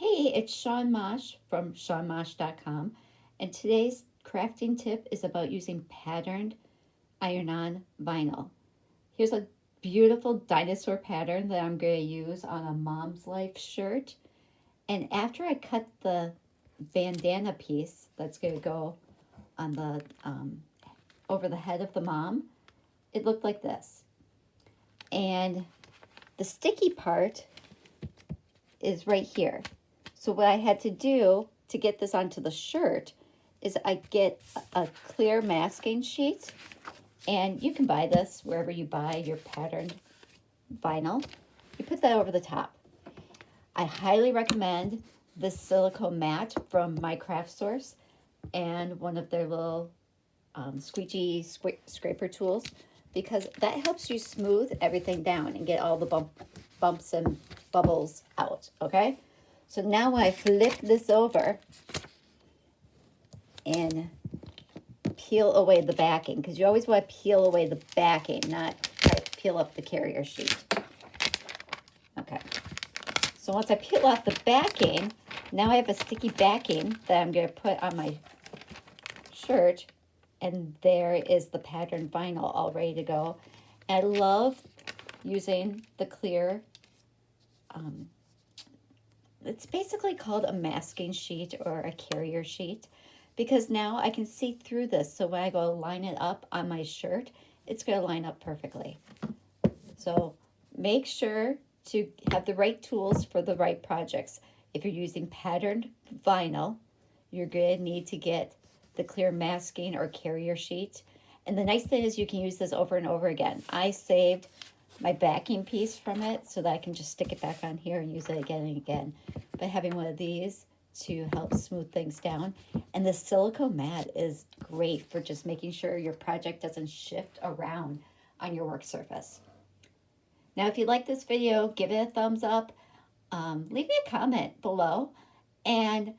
Hey, it's Sean Mosh from SeanMosh.com, and today's crafting tip is about using patterned iron-on vinyl. Here's a beautiful dinosaur pattern that I'm going to use on a Mom's Life shirt. And after I cut the bandana piece that's going to go on the over the head of the mom, it looked like this. And the sticky part is right here. So what I had to do to get this onto the shirt is I get a clear masking sheet, and you can buy this wherever you buy your patterned vinyl. You put that over the top. I highly recommend this silicone mat from My Craft Source and one of their little squeegee scraper tools, because that helps you smooth everything down and get all the bumps and bubbles out, okay? So now when I flip this over and peel away the backing, because you always want to peel away the backing, not try to peel up the carrier sheet. Okay, so once I peel off the backing, now I have a sticky backing that I'm going to put on my shirt, and there is the patterned vinyl all ready to go. And I love using the clear, it's basically called a masking sheet or a carrier sheet, because now I can see through this. So when I go line it up on my shirt, it's going to line up perfectly. So make sure to have the right tools for the right projects. If you're using patterned vinyl, you're going to need to get the clear masking or carrier sheet. And the nice thing is you can use this over and over again. I saved my backing piece from it so that I can just stick it back on here and use it again and again. But having one of these to help smooth things down. And the silicone mat is great for just making sure your project doesn't shift around on your work surface. Now, if you like this video, give it a thumbs up. Leave me a comment below. And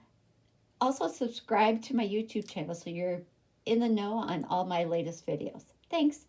also subscribe to my YouTube channel so you're in the know on all my latest videos. Thanks.